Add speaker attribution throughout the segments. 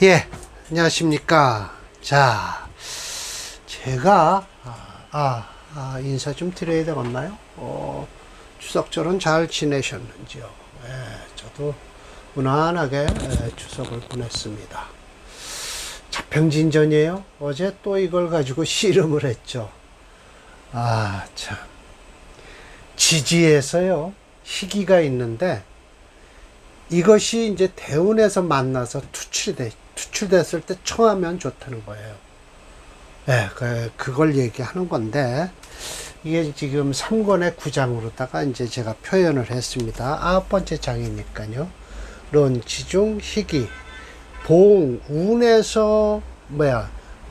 Speaker 1: 예, 안녕하십니까. 자, 제가, 인사 좀 드려야 되겠나요? 추석절은 잘 지내셨는지요? 예, 저도 무난하게 추석을 보냈습니다. 자평진전이에요. 어제 또 이걸 가지고 씨름을 했죠. 참. 지지에서요, 희귀가 있는데, 이것이 이제 대운에서 만나서 투출됐을 때 청하면 좋다는 거예요. 네, 그걸 얘기하는 건데, 이게 지금 3권의 9장으로다가 이제 제가 표현을 했습니다. 9번째 장이니까요. 론, 지중, 희귀, 봉, 운에서,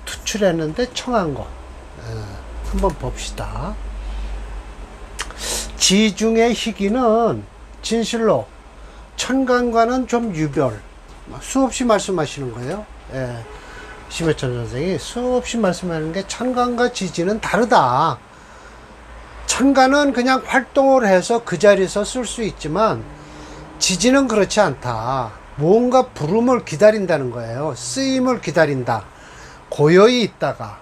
Speaker 1: 투출했는데 청한 거. 한번 봅시다. 지중의 희귀는 진실로, 천간과는 좀 유별, 수없이 말씀하시는 거예요. 예. 심해천 선생이 수없이 말씀하는 게 천간과 지지는 다르다. 천간은 그냥 활동을 해서 그 자리에서 쓸 수 있지만 지지는 그렇지 않다. 뭔가 부름을 기다린다는 거예요. 쓰임을 기다린다. 고요히 있다가.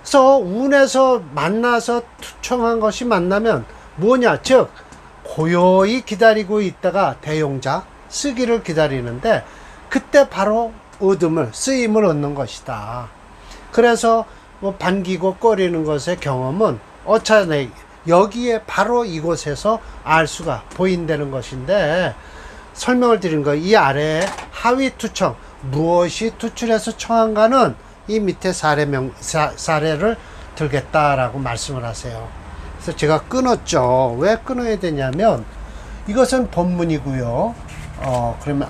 Speaker 1: 그래서 운에서 만나서 투청한 것이 만나면 뭐냐? 즉 고요히 기다리고 있다가 대용자 쓰기를 기다리는데 그때 바로 얻음을 쓰임을 얻는 것이다. 그래서 뭐 반기고 꺼리는 것의 경험은 어차피 여기에 바로 이곳에서 알 수가 보인다는 것인데, 설명을 드린 거 이 아래에 하위 투청, 무엇이 투출해서 청한가는 이 밑에 사례를 들겠다라고 말씀을 하세요. 그래서 제가 끊었죠. 왜 끊어야 되냐면 이것은 본문이고요. 그러면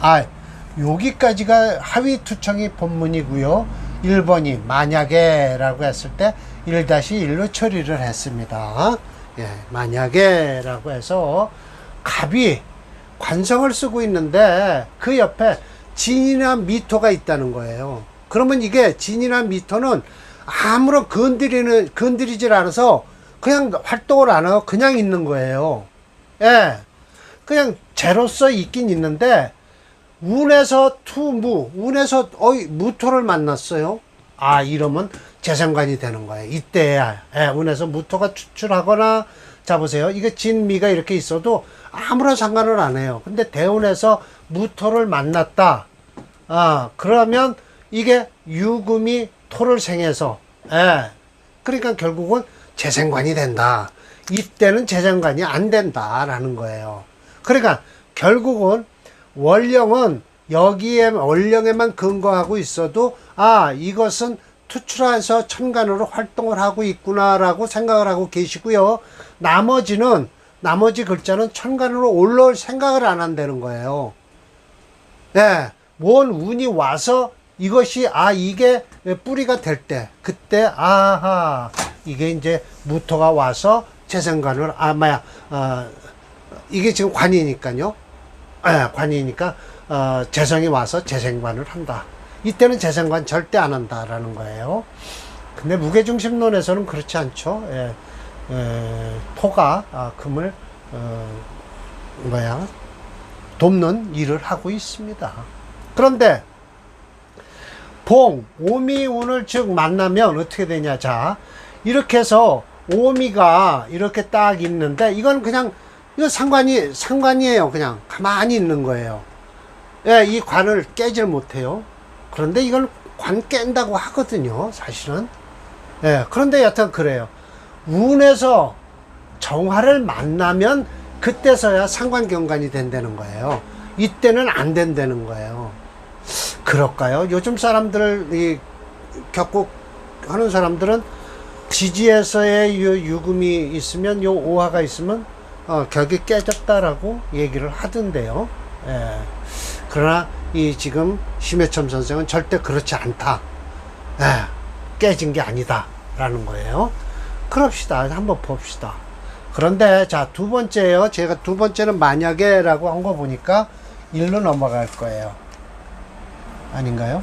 Speaker 1: 여기까지가 하위 투청이 본문이고요. 1번이 만약에 라고 했을 때 1-1로 처리를 했습니다. 예, 만약에 라고 해서 갑이 관성을 쓰고 있는데 그 옆에 진이나 미토가 있다는 거예요. 그러면 이게 진이나 미토는 아무런 건드리질 않아서 그냥 활동을 안 하고 그냥 있는 거예요. 예. 그냥 재로서 있긴 있는데, 운에서 운에서, 무토를 만났어요. 이러면 재생관이 되는 거예요. 이때야. 예, 운에서 무토가 추출하거나, 자, 보세요. 이게 진미가 이렇게 있어도 아무런 상관을 안 해요. 근데 대운에서 무토를 만났다. 그러면 이게 유금이 토를 생해서, 예. 그러니까 결국은 재생관이 된다. 이때는 재생관이 안 된다라는 거예요. 그러니까 결국은 원령은 여기에 원령에만 근거하고 있어도 이것은 투출해서 천간으로 활동을 하고 있구나라고 생각을 하고 계시고요. 나머지 글자는 천간으로 올라올 생각을 안 한다는 거예요. 예, 뭔 운이 와서 이것이 이게 뿌리가 될 때, 그때 이게 이제 무토가 와서 재생관을 이게 지금 관이니까요. 관이니까 재성이 와서 재생관을 한다. 이때는 재생관 절대 안 한다라는 거예요. 근데 무게중심론에서는 그렇지 않죠. 토가 금을 돕는 일을 하고 있습니다. 그런데 봉, 오미 운을 즉 만나면 어떻게 되냐. 자, 이렇게 해서 오미가 이렇게 딱 있는데 이건 그냥 이거 상관이에요. 그냥 가만히 있는 거예요. 예, 이 관을 깨질 못해요. 그런데 이걸 관 깬다고 하거든요, 사실은. 예, 그런데 여튼 그래요. 운에서 정화를 만나면 그때서야 상관경관이 된다는 거예요. 이때는 안 된다는 거예요. 그럴까요? 요즘 사람들 겪고 하는 사람들은 지지에서의 유금이 있으면, 요 오화가 있으면 격이 깨졌다라고 얘기를 하던데요. 예. 그러나 지금 심해첨 선생은 절대 그렇지 않다. 예. 깨진 게 아니다 라는 거예요. 그럽시다. 한번 봅시다. 그런데 자, 두 번째요. 제가 두 번째는 만약에 라고 한 거 보니까 1로 넘어갈 거예요. 아닌가요?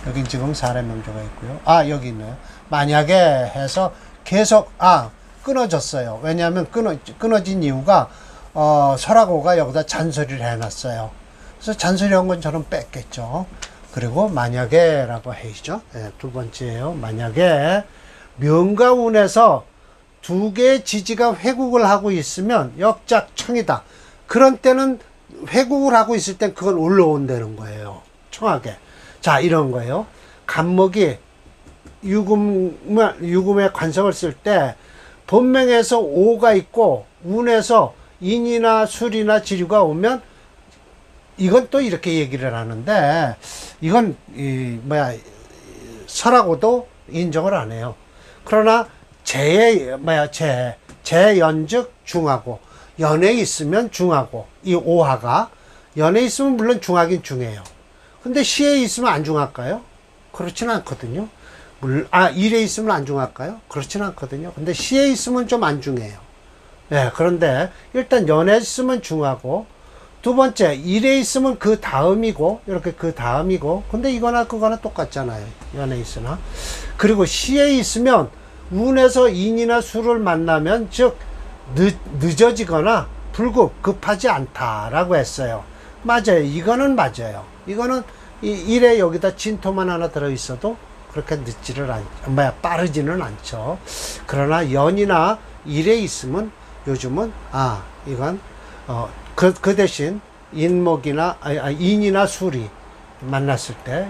Speaker 1: 여긴 지금 사례명조가 있고요. 여기 있네요. 만약에 해서 계속 끊어졌어요. 왜냐하면 끊어진 이유가 설하고가 여기다 잔소리를 해놨어요. 그래서 잔소리한 건 저는 뺐겠죠. 그리고 만약에라고 해야죠. 예, 두 번째예요. 만약에 명과 운에서 두 개의 지지가 회국을 하고 있으면 역작청이다. 그런 때는 회국을 하고 있을 땐 그건 올라온다는 거예요. 청하게. 자, 이런 거예요. 간목이 유금에 관성을 쓸 때 본명에서 오가 있고 운에서 인이나 술이나 지류가 오면 이건 또 이렇게 얘기를 하는데 이건 설하고도 인정을 안 해요. 그러나 재연즉 중하고 연에 있으면 중하고 이 오하가 연에 있으면 물론 중하긴 중해요. 근데 시에 있으면 안 중할까요? 그렇지는 않거든요. 일에 있으면 안 중할까요? 그렇지는 않거든요. 근데 시에 있으면 좀 안 중해요. 네, 그런데 일단 연에 있으면 중하고 두 번째 일에 있으면 그 다음이고 이렇게 그 다음이고 근데 이거나 그거나 똑같잖아요. 연에 있으나. 그리고 시에 있으면 운에서 인이나 수를 만나면 즉 늦어지거나 급하지 않다라고 했어요. 맞아요. 이거는 맞아요. 이거는 일에 여기다 진토만 하나 들어있어도 그렇게 빠르지는 않죠. 그러나 연이나 일에 있으면 요즘은 이건 그 대신 인이나 술이 만났을 때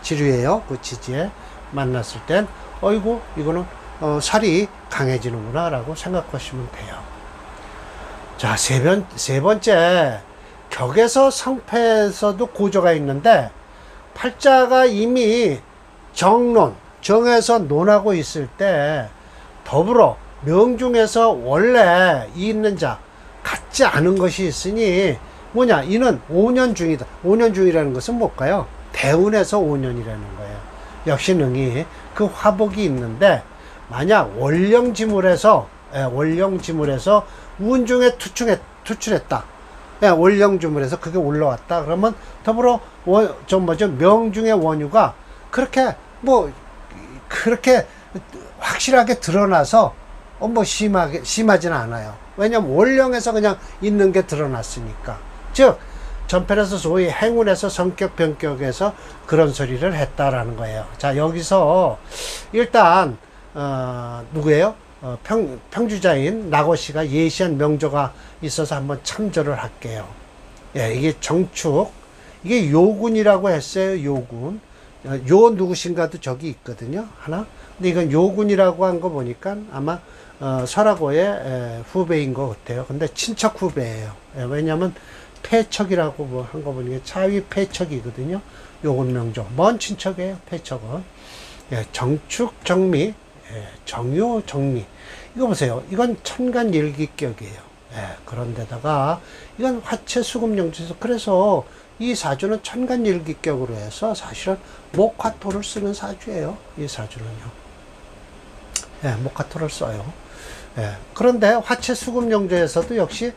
Speaker 1: 지류예요. 그 지지에 만났을 땐 어이구 이거는 살이 강해지는구나 라고 생각하시면 돼요. 자, 세 번째 격에서 성패에서도 고조가 있는데 팔자가 이미 정에서 논하고 있을 때 더불어 명중에서 원래 있는 자 같지 않은 것이 있으니 뭐냐 이는 5년 중이다. 5년 중이라는 것은 뭘까요? 대운에서 5년이라는 거예요. 역시 능히 그 화복이 있는데 만약 월령지물에서 운중에 투출했다. 월령지물에서 그게 올라왔다. 그러면 더불어 명중의 원유가 그렇게 확실하게 드러나서 심하지는 않아요. 왜냐면 월령에서 그냥 있는 게 드러났으니까. 즉 전편에서 소위 행운에서 성격 변격에서 그런 소리를 했다라는 거예요. 자, 여기서 일단 누구예요? 평주자인 낙오씨가 예시한 명조가 있어서 한번 참조를 할게요. 예, 이게 정축, 이게 요군이라고 했어요. 요군. 요 누구신가도 저기 있거든요. 하나. 근데 이건 요군이라고 한 거 보니까 아마 설하고의 후배인 것 같아요. 근데 친척 후배예요. 예, 왜냐면 패척이라고 한 거 보니까 차위 패척이거든요. 요군 명조. 먼 친척이에요. 패척은. 예, 정축, 정미. 예, 정요, 정미. 이거 보세요. 이건 천간일기격이에요. 예, 그런데다가 이건 화채 수금영주에서 그래서 이 사주는 천간일기격으로 해서 사실은 목화토를 쓰는 사주예요. 이 사주는요. 예, 목화토를 써요. 예, 그런데 화채 수금영주에서도 역시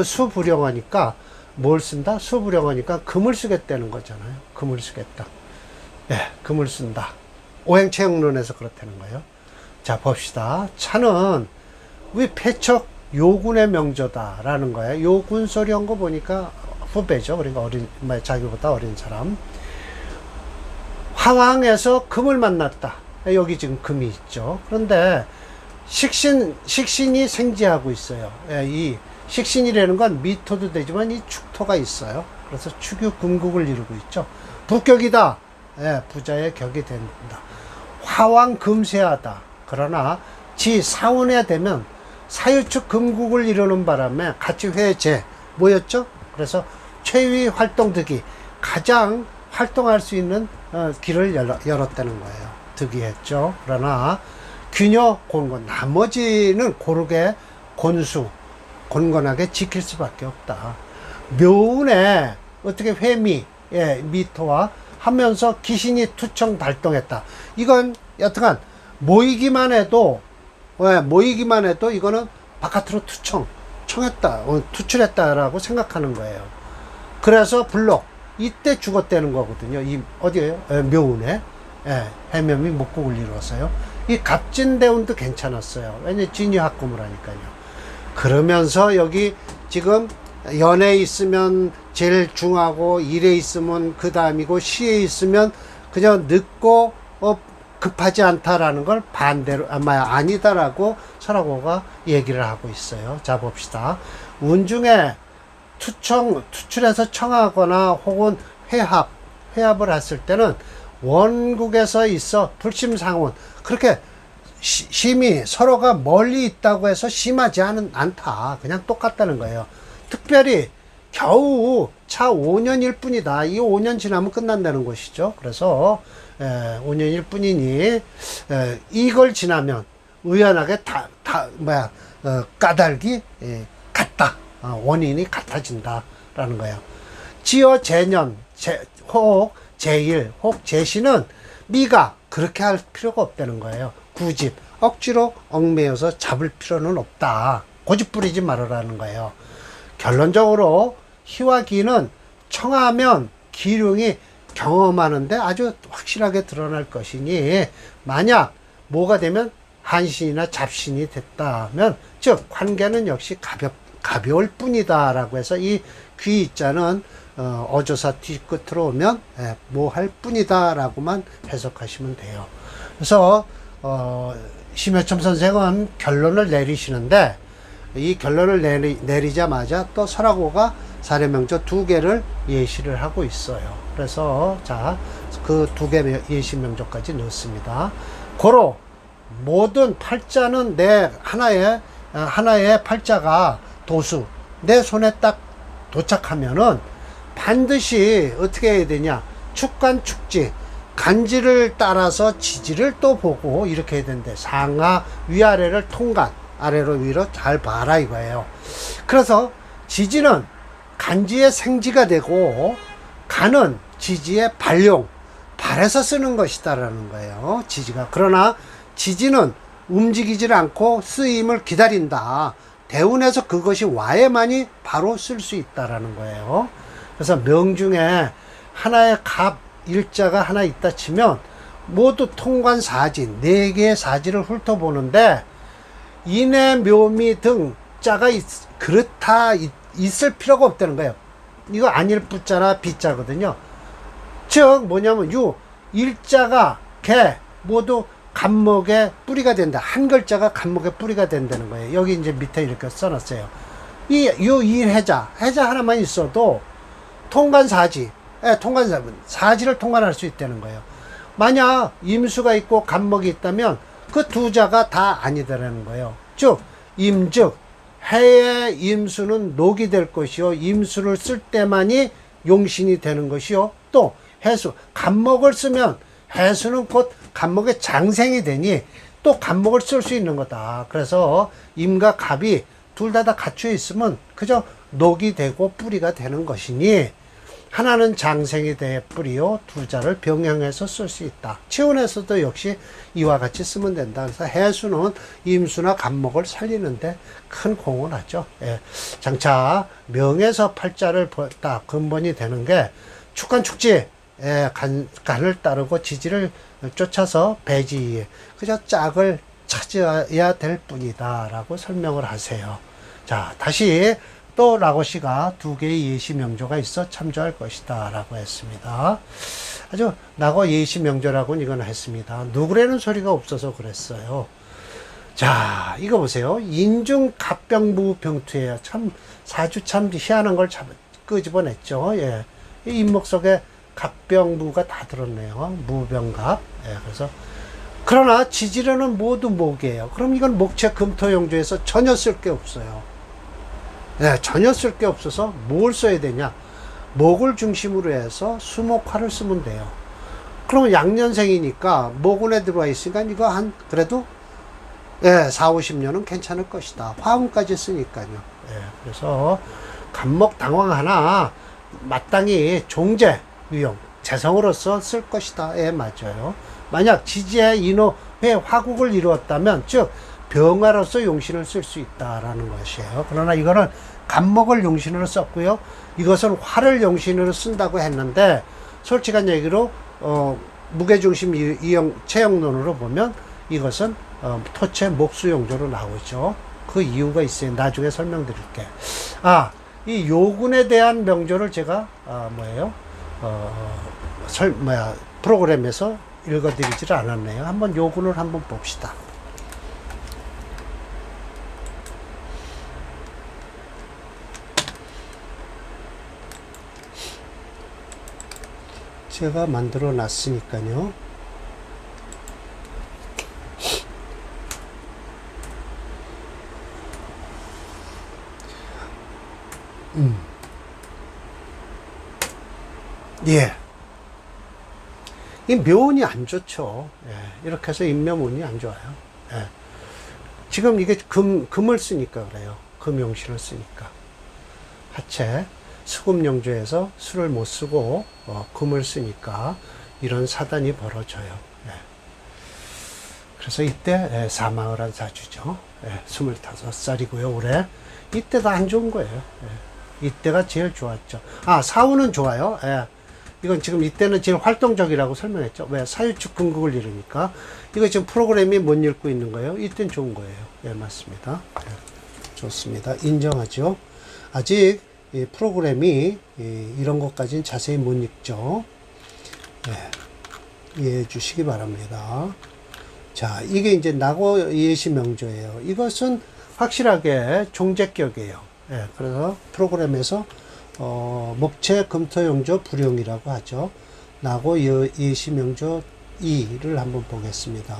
Speaker 1: 수불영하니까 뭘 쓴다? 수불영하니까 금을 쓰겠다는 거잖아요. 금을 쓰겠다. 예, 금을 쓴다. 오행체형론에서 그렇다는 거예요. 자, 봅시다. 차는 왜 패척 요군의 명조다라는 거예요. 요군 소리 한 거 보니까 후배죠. 그러니까 자기보다 어린 사람. 화왕에서 금을 만났다. 여기 지금 금이 있죠. 그런데 식신이 생지하고 있어요. 이 식신이라는 건 미토도 되지만 이 축토가 있어요. 그래서 축유 금국을 이루고 있죠. 부격이다. 예, 부자의 격이 된다. 화왕 금세하다. 그러나 지 사운에 되면 사유축 금국을 이루는 바람에 같이 회제 뭐였죠? 그래서 최위 활동득이 가장 활동할 수 있는 길을 열었다는 거예요. 득이했죠. 그러나 균여 곤건 나머지는 고르게 곤건하게 지킬 수밖에 없다. 묘운에 어떻게 회미 미토와 하면서 기신이 투청 발동했다. 이건 여튼간 모이기만 해도 이거는 바깥으로 투출했다라고 생각하는 거예요. 그래서 불록 이때 죽었다는 거거든요. 이 어디에요? 묘운에 해면이 목국을 이루었어요. 이 갑진대운도 괜찮았어요. 왜냐 진유합금을 하니까요. 그러면서 여기 지금 연에 있으면 제일 중하고 일에 있으면 그 다음이고 시에 있으면 그냥 늦고 급하지 않다라는 걸 반대로 아니다라고 설화고가 얘기를 하고 있어요. 자 봅시다. 운 중에 투출해서 청하거나 혹은 회합을 했을 때는 원국에서 있어 불심상운, 그렇게 심이 서로가 멀리 있다고 해서 심하지 않다. 그냥 똑같다는 거예요. 특별히 겨우 차 5년일 뿐이다. 이 5년 지나면 끝난다는 것이죠. 그래서 5년일 뿐이니 이걸 지나면 의연하게 까닭이 같다. 원인이 같아진다 라는 거예요. 지어 재년 혹 제일 혹 제시는 미가 그렇게 할 필요가 없다는 거예요. 굳이 억지로 얽매여서 잡을 필요는 없다. 고집 부리지 말으라는 거예요. 결론적으로 희와 기는 청하면 기륭이 경험하는데 아주 확실하게 드러날 것이니, 만약 뭐가 되면 한신이나 잡신이 됐다면, 즉 관계는 역시 가벼울 뿐이다 라고 해서 이 귀자는 어조사 뒤끝으로 오면 뭐 할 뿐이다 라고만 해석하시면 돼요. 그래서 심여첨 선생은 결론을 내리시는데, 이 결론을 내리자마자 또 설화고가 사례명조 2개를 예시를 하고 있어요. 그래서 자, 그 2개 예시 명조까지 넣습니다. 고로 모든 팔자는 내 하나의 팔자가 도수 내 손에 딱 도착하면은 반드시 어떻게 해야 되냐, 축간 축지 간지를 따라서 지지를 또 보고 이렇게 해야 되는데, 상하 위아래를 통간, 아래로 위로 잘 봐라 이거예요. 그래서 지지는 간지의 생지가 되고 간은 지지의 발용, 발에서 쓰는 것이다 라는 거예요. 지지가. 그러나 지지는 움직이질 않고 쓰임을 기다린다. 대운에서 그것이 와야만이 바로 쓸 수 있다라는 거예요. 그래서 명 중에 하나의 갑 일자가 하나 있다 치면 모두 통관 사지 4개의 사지를 훑어보는데, 인해 묘미 등 자가 그렇다 있을 필요가 없다는 거예요. 이거 안일 부자나 비자거든요. 즉 뭐냐면 일자가 개 모두 간목의 뿌리가 된다. 한 글자가 간목의 뿌리가 된다는 거예요. 여기 이제 밑에 이렇게 써놨어요. 이 해자 하나만 있어도 통관사지, 사지를 통관할 수 있다는 거예요. 만약 임수가 있고 간목이 있다면 그 2자가 다 아니다라는 거예요. 즉 임즉 해의 임수는 녹이 될 것이요, 임수를 쓸 때만이 용신이 되는 것이요, 또 해수 간목을 쓰면 해수는 곧 간목의 장생이 되니 또 간목을 쓸 수 있는 거다. 그래서 임과 갑이 둘 다 갖춰 있으면 그저 녹이 되고 뿌리가 되는 것이니, 하나는 장생이 돼 뿌리요, 2자를 병행해서 쓸 수 있다. 치운에서도 역시 이와 같이 쓰면 된다. 그래서 해수는 임수나 간목을 살리는데 큰 공을 하죠. 예. 장차 명에서 팔자를 딱 근본이 되는 게 축간 축지, 간을 따르고 지지를 쫓아서 배지, 그저 짝을 찾아야 될 뿐이다 라고 설명을 하세요. 자, 다시 또 라고시가 2개의 예시 명조가 있어 참조할 것이다 라고 했습니다. 아주 낙어 예시 명조라고는 이건 했습니다. 누구라는 소리가 없어서 그랬어요. 자, 이거 보세요. 인중 갑병무 병투예요. 참 사주 참 희한한 걸 끄집어냈죠. 예. 이 인목 속에 갑병무가 다 들었네요. 무병갑. 예, 그래서 그러나 지지로는 모두 목이에요. 그럼 이건 목체 금토용조에서 전혀 쓸 게 없어요. 네, 전혀 쓸 게 없어서 뭘 써야 되냐, 목을 중심으로 해서 수목화를 쓰면 돼요. 그러면 양년생이니까 목운에 들어와 있으니까 이거 그래도 4, 50년은 괜찮을 것이다. 화운까지 쓰니까요. 그래서 간목 당황 하나 마땅히 종재 위용 재성으로서 쓸 것이다. 맞아요. 만약 지지의 인호회 화국을 이루었다면 즉 병화로서 용신을 쓸 수 있다라는 것이에요. 그러나 이거는 간목을 용신으로 썼고요. 이것은 화를 용신으로 쓴다고 했는데, 솔직한 얘기로 무게중심 체형론으로 보면 이것은 토체 목수용조로 나오죠. 그 이유가 있어요. 나중에 설명드릴게. 이 요군에 대한 명조를 제가 프로그램에서 읽어드리질 않았네요. 한번 요군을 한번 봅시다. 제가 만들어 놨으니까요. 예. 이 묘운이 안 좋죠. 예. 이렇게 해서 인묘운이 안 좋아요. 예. 지금 이게 금을 쓰니까 그래요. 금용신을 쓰니까. 하체, 수금용조에서 술을 못 쓰고, 금을 쓰니까 이런 사단이 벌어져요. 예. 그래서 이때 사망을 한 사주죠. 25살이고요, 올해. 이때도 안 좋은 거예요. 예. 이때가 제일 좋았죠. 사후는 좋아요. 예. 이건 지금 이때는 제일 활동적이라고 설명했죠. 왜? 사유축 금극을 이루니까. 이거 지금 프로그램이 못 읽고 있는 거예요. 이때는 좋은 거예요. 예, 맞습니다. 예, 좋습니다. 인정하죠. 아직 이 프로그램이 이런 것까지는 자세히 못 읽죠. 예, 이해해 주시기 바랍니다. 자, 이게 이제 낙오 예시 명조예요. 이것은 확실하게 종제격이에요. 예, 그래서 프로그램에서 목체 금토용조 불용이라고 하죠. 낙오 예시 명조 2를 한번 보겠습니다.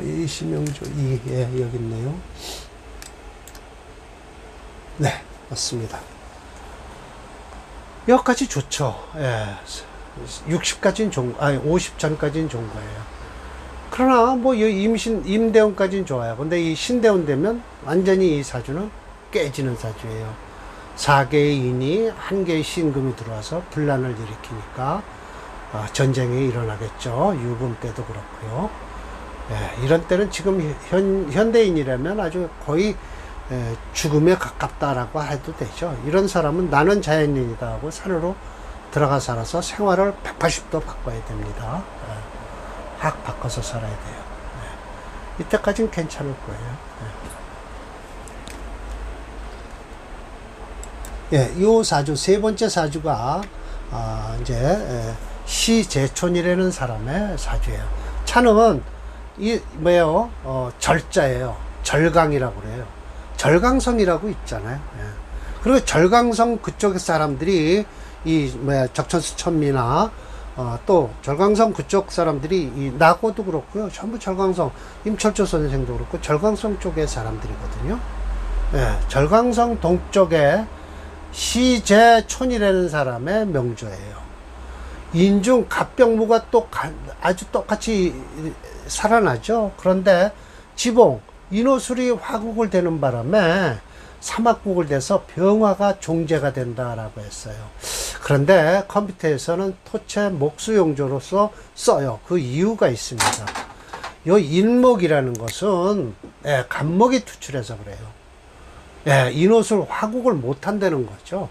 Speaker 1: 예시 명조 2, 예, 여기 있네요. 네, 맞습니다. 여기까지 좋죠. 예. 60까지는 좋은, 50 전까지는 좋은 거예요. 그러나, 임대운까지는 좋아요. 근데 이 신대운 되면 완전히 이 사주는 깨지는 사주예요. 4개의 인이 1개의 신금이 들어와서 분란을 일으키니까, 전쟁이 일어나겠죠. 유금 때도 그렇고요. 예, 이런 때는 지금 현대인이라면 아주 거의 죽음에 가깝다라고 해도 되죠. 이런 사람은 나는 자연인이다 하고 산으로 들어가 살아서 생활을 180도 바꿔야 됩니다. 확 바꿔서 살아야 돼요. 이때까지는 괜찮을 거예요. 예, 요 사주, 세 번째 사주가, 이제, 시제촌이라는 사람의 사주예요. 차는, 절자예요. 절강이라고 그래요. 절강성이라고 있잖아요. 예. 그리고 절강성 그쪽의 사람들이, 적천수천미나, 또 절강성 그쪽 사람들이 이 낙오도 그렇고요. 전부 절강성, 임철조 선생도 그렇고 절강성 쪽의 사람들이거든요. 예, 절강성 동쪽에 시제촌이라는 사람의 명조예요. 인중 갑병무가 아주 똑같이 살아나죠. 그런데 지봉 인호술이 화국을 되는 바람에 사막국을 돼서 병화가 종재가 된다라고 했어요. 그런데 컴퓨터에서는 토체 목수용조로서 써요. 그 이유가 있습니다. 요 인목이라는 것은 간목이 투출해서 그래요. 인호술 화국을 못 한다는 거죠.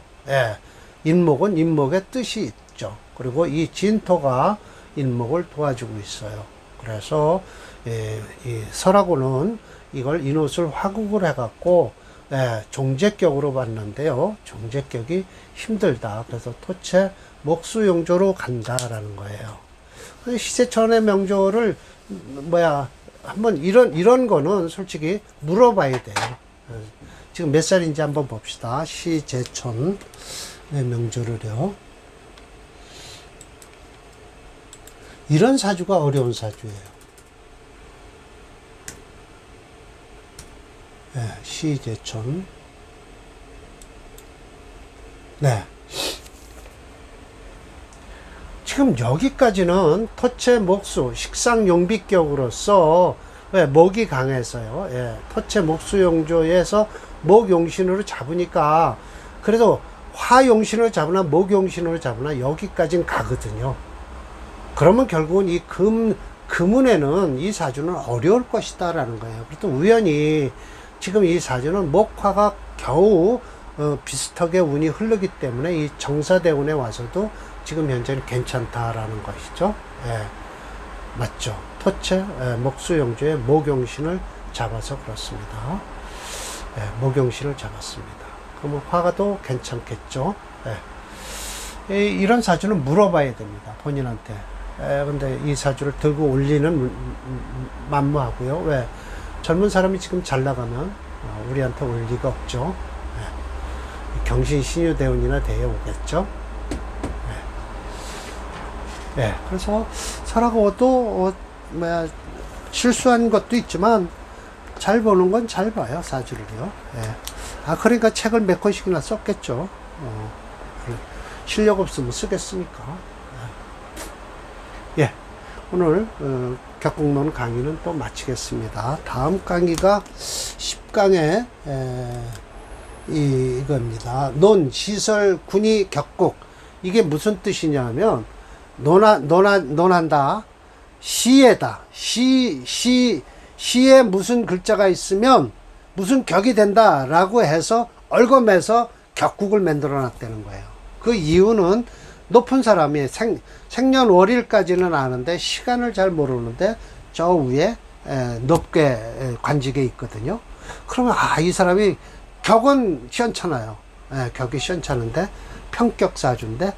Speaker 1: 인목은 인목의 뜻이 있죠. 그리고 이 진토가 인목을 도와주고 있어요. 그래서 이 설하고는 이걸 인호술 화국을 해갖고 종제격으로 봤는데요. 종제격이 힘들다. 그래서 토체 목수용조로 간다라는 거예요. 시제천의 명조를 한번 이런 거는 솔직히 물어봐야 돼요. 지금 몇 살인지 한번 봅시다. 시제천의 명조를요. 이런 사주가 어려운 사주예요. 시제천. 네. 지금 여기까지는 토체 목수, 식상용비격으로서 목이 강해서요. 토체 목수용조에서 목용신으로 잡으니까 그래도 화용신으로 잡으나 목용신으로 잡으나 여기까지는 가거든요. 그러면 결국은 이 금운에는 이 사주는 어려울 것이다라는 거예요. 그래도 우연히 지금 이 사주는 목화가 겨우 비슷하게 운이 흐르기 때문에 이 정사대운에 와서도 지금 현재는 괜찮다라는 것이죠. 맞죠. 토체, 목수용주의 목용신을 잡아서 그렇습니다. 목용신을 잡았습니다. 그러면 화가도 괜찮겠죠. 이런 사주는 물어봐야 됩니다. 본인한테. 근데 이 사주를 들고 올리는 만무하고요. 왜? 젊은 사람이 지금 잘 나가면 우리한테 올 리가 없죠. 경신 신유대운이나 대에 오겠죠. 그래서 설하고도 실수한 것도 있지만 잘 보는 건 잘 봐요, 사주를요. 그러니까 책을 몇 권씩이나 썼겠죠. 실력 없으면 쓰겠습니까? 오늘 격국론 강의는 또 마치겠습니다. 다음 강의가 10강의 이겁니다. 논, 시설, 군의, 격국. 이게 무슨 뜻이냐면 논한다. 시에다. 시에 무슨 글자가 있으면 무슨 격이 된다 라고 해서 얽어매서 격국을 만들어 놨다는 거예요. 그 이유는 높은 사람이 생년월일까지는 아는데 시간을 잘 모르는데 저 위에 높게 관직에 있거든요. 그러면 이 사람이 격은 시원찮아요. 격이 시원찮은데 평격사주인데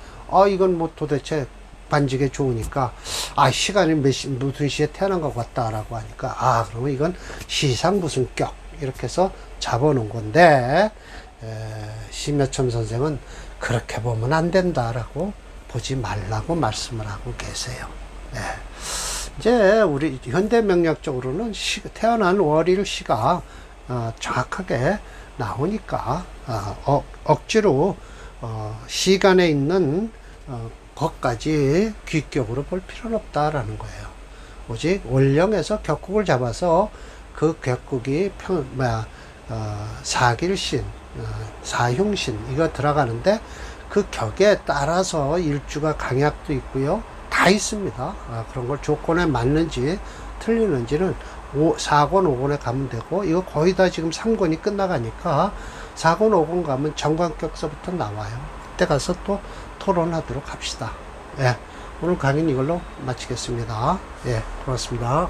Speaker 1: 이건 뭐 도대체 관직에 좋으니까 시간이 무슨 시에 태어난 것 같다라고 하니까 그러면 이건 시상 무슨 격 이렇게 해서 잡아놓은 건데 심여첨 선생은 그렇게 보면 안 된다라고 보지 말라고 말씀을 하고 계세요. 이제 우리 현대명략적으로는 태어난 월일 시가 정확하게 나오니까 억지로 시간에 있는 것까지 귀격으로 볼 필요는 없다라는 거예요. 오직 월령에서 격국을 잡아서 그 격국이 사길신, 사흉신 이거 들어가는데 그 격에 따라서 일주가 강약도 있고요. 다 있습니다. 그런 걸 조건에 맞는지 틀리는지는 4권, 5권에 가면 되고 이거 거의 다 지금 3권이 끝나가니까 4권, 5권 가면 정관격서부터 나와요. 그때 가서 또 토론하도록 합시다. 오늘 강의는 이걸로 마치겠습니다. 고맙습니다.